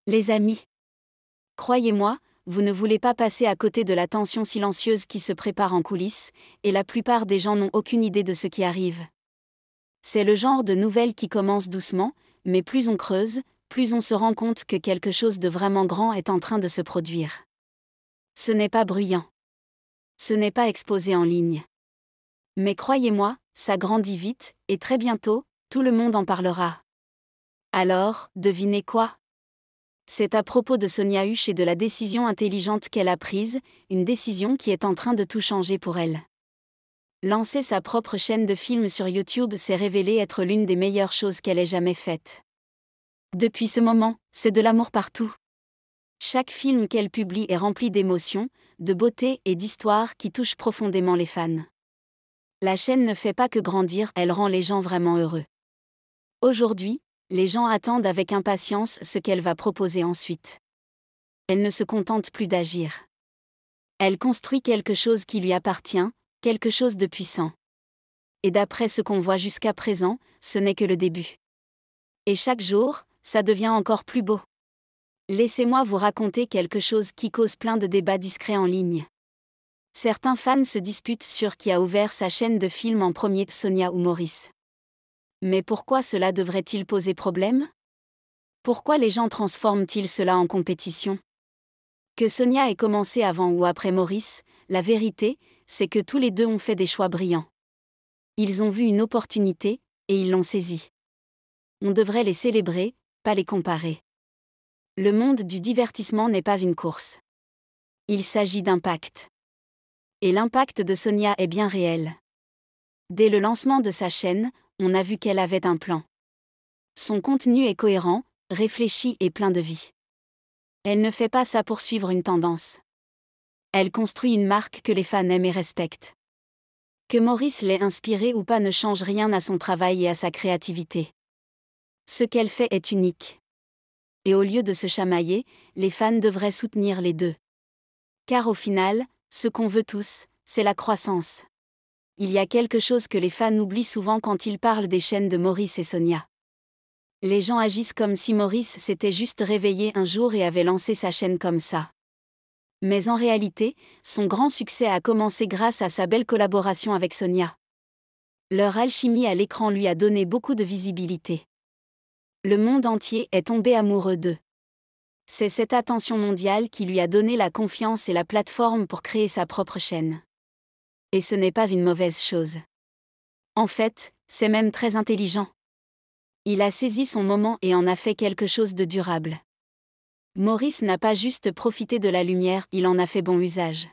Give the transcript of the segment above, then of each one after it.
Les amis, croyez-moi, vous ne voulez pas passer à côté de la tension silencieuse qui se prépare en coulisses, et la plupart des gens n'ont aucune idée de ce qui arrive. C'est le genre de nouvelles qui commence doucement, mais plus on creuse, plus on se rend compte que quelque chose de vraiment grand est en train de se produire. Ce n'est pas bruyant. Ce n'est pas exposé en ligne. Mais croyez-moi, ça grandit vite, et très bientôt, tout le monde en parlera. Alors, devinez quoi ? C'est à propos de Sonia Huche et de la décision intelligente qu'elle a prise, une décision qui est en train de tout changer pour elle. Lancer sa propre chaîne de films sur YouTube s'est révélé être l'une des meilleures choses qu'elle ait jamais faites. Depuis ce moment, c'est de l'amour partout. Chaque film qu'elle publie est rempli d'émotions, de beauté et d'histoires qui touchent profondément les fans. La chaîne ne fait pas que grandir, elle rend les gens vraiment heureux. Aujourd'hui, les gens attendent avec impatience ce qu'elle va proposer ensuite. Elle ne se contente plus d'agir. Elle construit quelque chose qui lui appartient, quelque chose de puissant. Et d'après ce qu'on voit jusqu'à présent, ce n'est que le début. Et chaque jour, ça devient encore plus beau. Laissez-moi vous raconter quelque chose qui cause plein de débats discrets en ligne. Certains fans se disputent sur qui a ouvert sa chaîne de films en premier, Sonia ou Maurice. Mais pourquoi cela devrait-il poser problème ? Pourquoi les gens transforment-ils cela en compétition ? Que Sonia ait commencé avant ou après Maurice, la vérité, c'est que tous les deux ont fait des choix brillants. Ils ont vu une opportunité, et ils l'ont saisie. On devrait les célébrer, pas les comparer. Le monde du divertissement n'est pas une course. Il s'agit d'impact. Et l'impact de Sonia est bien réel. Dès le lancement de sa chaîne, on a vu qu'elle avait un plan. Son contenu est cohérent, réfléchi et plein de vie. Elle ne fait pas ça pour suivre une tendance. Elle construit une marque que les fans aiment et respectent. Que Maurice l'ait inspirée ou pas ne change rien à son travail et à sa créativité. Ce qu'elle fait est unique. Et au lieu de se chamailler, les fans devraient soutenir les deux. Car au final, ce qu'on veut tous, c'est la croissance. Il y a quelque chose que les fans oublient souvent quand ils parlent des chaînes de Maurice et Sonia. Les gens agissent comme si Maurice s'était juste réveillé un jour et avait lancé sa chaîne comme ça. Mais en réalité, son grand succès a commencé grâce à sa belle collaboration avec Sonia. Leur alchimie à l'écran lui a donné beaucoup de visibilité. Le monde entier est tombé amoureux d'eux. C'est cette attention mondiale qui lui a donné la confiance et la plateforme pour créer sa propre chaîne. Et ce n'est pas une mauvaise chose. En fait, c'est même très intelligent. Il a saisi son moment et en a fait quelque chose de durable. Maurice n'a pas juste profité de la lumière, il en a fait bon usage.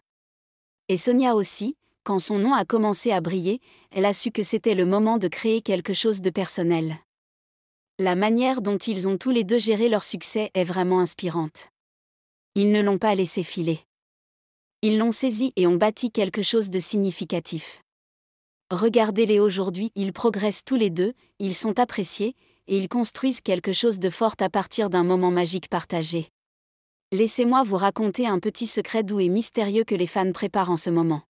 Et Sonia aussi, quand son nom a commencé à briller, elle a su que c'était le moment de créer quelque chose de personnel. La manière dont ils ont tous les deux géré leur succès est vraiment inspirante. Ils ne l'ont pas laissé filer. Ils l'ont saisi et ont bâti quelque chose de significatif. Regardez-les aujourd'hui, ils progressent tous les deux, ils sont appréciés, et ils construisent quelque chose de fort à partir d'un moment magique partagé. Laissez-moi vous raconter un petit secret doux et mystérieux que les fans préparent en ce moment.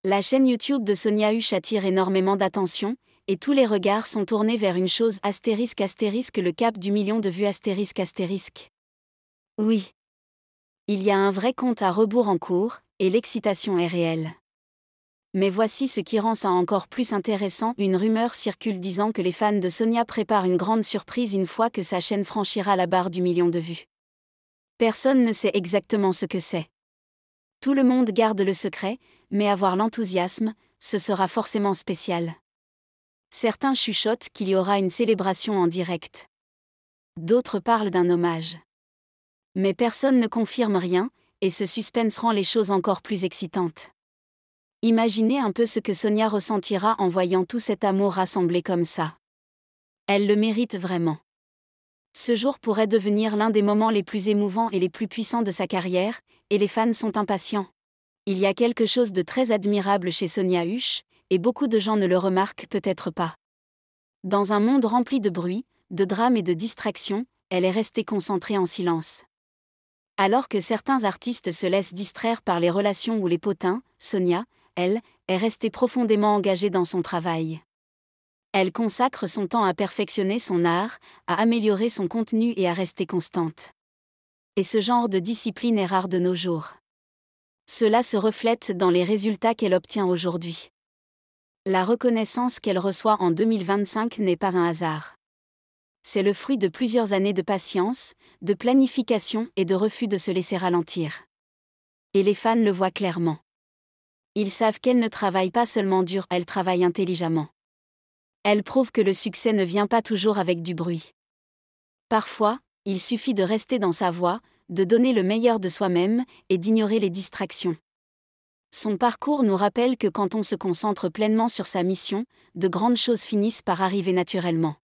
La chaîne YouTube de Sonia Huche attire énormément d'attention, et tous les regards sont tournés vers une chose ***, le cap du million de vues ***. Oui. Il y a un vrai compte à rebours en cours, et l'excitation est réelle. Mais voici ce qui rend ça encore plus intéressant, une rumeur circule disant que les fans de Sonia préparent une grande surprise une fois que sa chaîne franchira la barre du million de vues. Personne ne sait exactement ce que c'est. Tout le monde garde le secret, mais avoir l'enthousiasme, ce sera forcément spécial. Certains chuchotent qu'il y aura une célébration en direct. D'autres parlent d'un hommage. Mais personne ne confirme rien, et ce suspense rend les choses encore plus excitantes. Imaginez un peu ce que Sonia ressentira en voyant tout cet amour rassemblé comme ça. Elle le mérite vraiment. Ce jour pourrait devenir l'un des moments les plus émouvants et les plus puissants de sa carrière, et les fans sont impatients. Il y a quelque chose de très admirable chez Sonia Huche, et beaucoup de gens ne le remarquent peut-être pas. Dans un monde rempli de bruit, de drames et de distractions, elle est restée concentrée en silence. Alors que certains artistes se laissent distraire par les relations ou les potins, Sonia, elle, est restée profondément engagée dans son travail. Elle consacre son temps à perfectionner son art, à améliorer son contenu et à rester constante. Et ce genre de discipline est rare de nos jours. Cela se reflète dans les résultats qu'elle obtient aujourd'hui. La reconnaissance qu'elle reçoit en 2025 n'est pas un hasard. C'est le fruit de plusieurs années de patience, de planification et de refus de se laisser ralentir. Et les fans le voient clairement. Ils savent qu'elle ne travaille pas seulement dur, elle travaille intelligemment. Elle prouve que le succès ne vient pas toujours avec du bruit. Parfois, il suffit de rester dans sa voie, de donner le meilleur de soi-même et d'ignorer les distractions. Son parcours nous rappelle que quand on se concentre pleinement sur sa mission, de grandes choses finissent par arriver naturellement.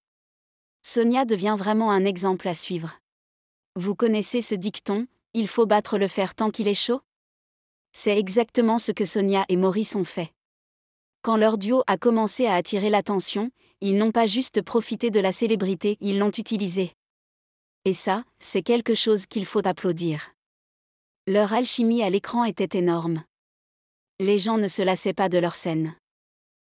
Sonia devient vraiment un exemple à suivre. Vous connaissez ce dicton, il faut battre le fer tant qu'il est chaud? C'est exactement ce que Sonia et Maurice ont fait. Quand leur duo a commencé à attirer l'attention, ils n'ont pas juste profité de la célébrité, ils l'ont utilisée. Et ça, c'est quelque chose qu'il faut applaudir. Leur alchimie à l'écran était énorme. Les gens ne se lassaient pas de leur scène.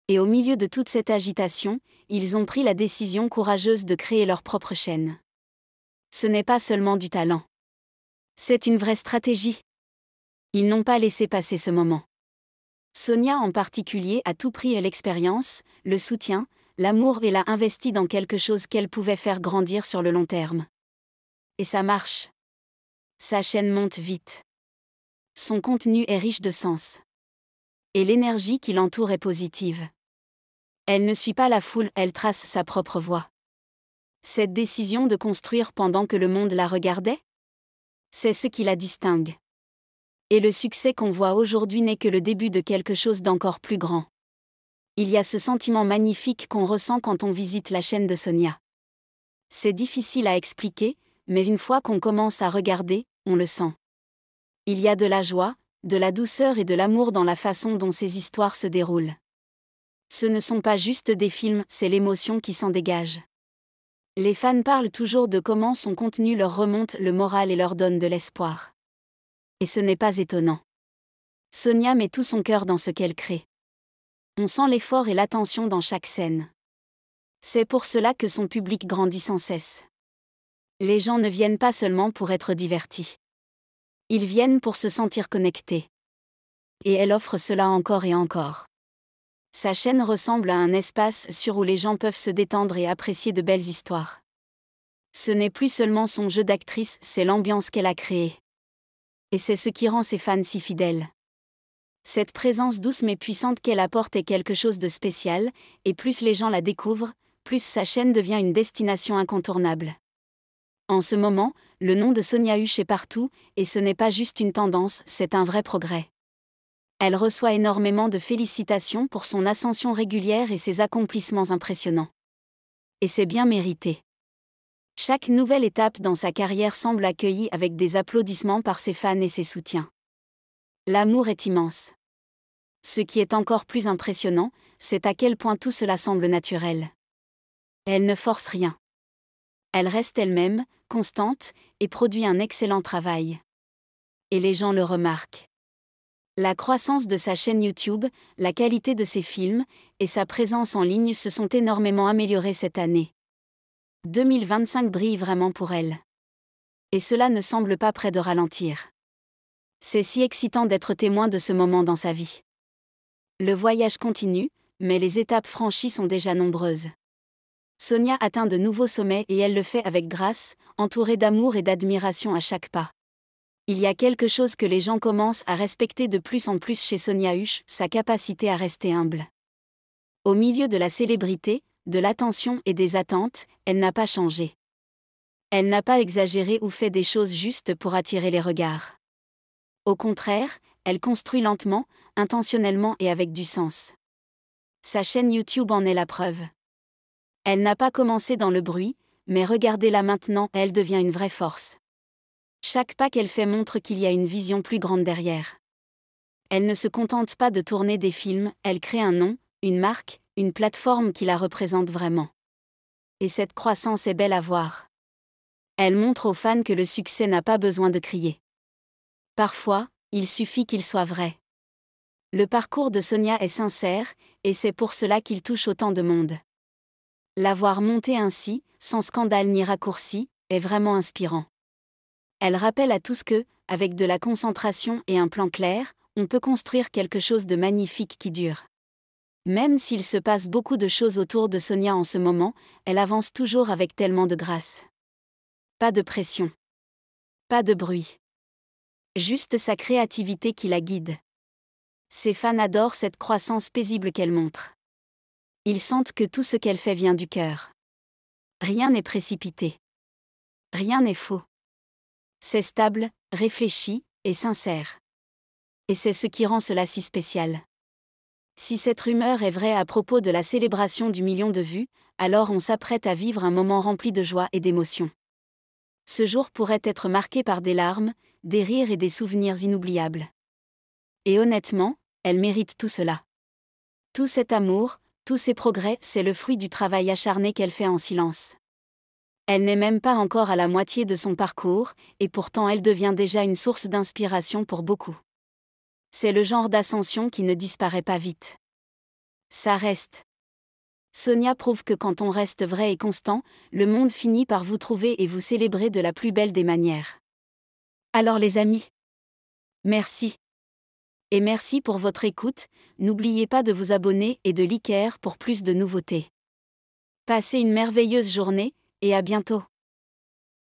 Et au milieu de toute cette agitation, ils ont pris la décision courageuse de créer leur propre chaîne. Ce n'est pas seulement du talent. C'est une vraie stratégie. Ils n'ont pas laissé passer ce moment. Sonia en particulier a tout pris, l'expérience, le soutien, l'amour et l'a investi dans quelque chose qu'elle pouvait faire grandir sur le long terme. Et ça marche. Sa chaîne monte vite. Son contenu est riche de sens. Et l'énergie qui l'entoure est positive. Elle ne suit pas la foule, elle trace sa propre voie. Cette décision de construire pendant que le monde la regardait? C'est ce qui la distingue. Et le succès qu'on voit aujourd'hui n'est que le début de quelque chose d'encore plus grand. Il y a ce sentiment magnifique qu'on ressent quand on visite la chaîne de Sonia. C'est difficile à expliquer, mais une fois qu'on commence à regarder, on le sent. Il y a de la joie, de la douceur et de l'amour dans la façon dont ces histoires se déroulent. Ce ne sont pas juste des films, c'est l'émotion qui s'en dégage. Les fans parlent toujours de comment son contenu leur remonte le moral et leur donne de l'espoir. Et ce n'est pas étonnant. Sonia met tout son cœur dans ce qu'elle crée. On sent l'effort et l'attention dans chaque scène. C'est pour cela que son public grandit sans cesse. Les gens ne viennent pas seulement pour être divertis. Ils viennent pour se sentir connectés. Et elle offre cela encore et encore. Sa chaîne ressemble à un espace sûr où les gens peuvent se détendre et apprécier de belles histoires. Ce n'est plus seulement son jeu d'actrice, c'est l'ambiance qu'elle a créée. Et c'est ce qui rend ses fans si fidèles. Cette présence douce mais puissante qu'elle apporte est quelque chose de spécial, et plus les gens la découvrent, plus sa chaîne devient une destination incontournable. En ce moment, le nom de Sonia Huche est partout, et ce n'est pas juste une tendance, c'est un vrai progrès. Elle reçoit énormément de félicitations pour son ascension régulière et ses accomplissements impressionnants. Et c'est bien mérité. Chaque nouvelle étape dans sa carrière semble accueillie avec des applaudissements par ses fans et ses soutiens. L'amour est immense. Ce qui est encore plus impressionnant, c'est à quel point tout cela semble naturel. Elle ne force rien. Elle reste elle-même, constante, et produit un excellent travail. Et les gens le remarquent. La croissance de sa chaîne YouTube, la qualité de ses films, et sa présence en ligne se sont énormément améliorées cette année. 2025 brille vraiment pour elle. Et cela ne semble pas près de ralentir. C'est si excitant d'être témoin de ce moment dans sa vie. Le voyage continue, mais les étapes franchies sont déjà nombreuses. Sonia atteint de nouveaux sommets et elle le fait avec grâce, entourée d'amour et d'admiration à chaque pas. Il y a quelque chose que les gens commencent à respecter de plus en plus chez Sonia Huche, sa capacité à rester humble. Au milieu de la célébrité, de l'attention et des attentes, elle n'a pas changé. Elle n'a pas exagéré ou fait des choses justes pour attirer les regards. Au contraire, elle construit lentement, intentionnellement et avec du sens. Sa chaîne YouTube en est la preuve. Elle n'a pas commencé dans le bruit, mais regardez-la maintenant, elle devient une vraie force. Chaque pas qu'elle fait montre qu'il y a une vision plus grande derrière. Elle ne se contente pas de tourner des films, elle crée un nom, une marque, une plateforme qui la représente vraiment. Et cette croissance est belle à voir. Elle montre aux fans que le succès n'a pas besoin de crier. Parfois, il suffit qu'il soit vrai. Le parcours de Sonia est sincère, et c'est pour cela qu'il touche autant de monde. La voir monter ainsi, sans scandale ni raccourci, est vraiment inspirant. Elle rappelle à tous que, avec de la concentration et un plan clair, on peut construire quelque chose de magnifique qui dure. Même s'il se passe beaucoup de choses autour de Sonia en ce moment, elle avance toujours avec tellement de grâce. Pas de pression. Pas de bruit. Juste sa créativité qui la guide. Ses fans adorent cette croissance paisible qu'elle montre. Ils sentent que tout ce qu'elle fait vient du cœur. Rien n'est précipité. Rien n'est faux. C'est stable, réfléchi et sincère. Et c'est ce qui rend cela si spécial. Si cette rumeur est vraie à propos de la célébration du million de vues, alors on s'apprête à vivre un moment rempli de joie et d'émotion. Ce jour pourrait être marqué par des larmes, des rires et des souvenirs inoubliables. Et honnêtement, elle mérite tout cela. Tout cet amour, tous ces progrès, c'est le fruit du travail acharné qu'elle fait en silence. Elle n'est même pas encore à la moitié de son parcours, et pourtant elle devient déjà une source d'inspiration pour beaucoup. C'est le genre d'ascension qui ne disparaît pas vite. Ça reste. Sonia prouve que quand on reste vrai et constant, le monde finit par vous trouver et vous célébrer de la plus belle des manières. Alors les amis, merci. Et merci pour votre écoute, n'oubliez pas de vous abonner et de liker pour plus de nouveautés. Passez une merveilleuse journée, et à bientôt.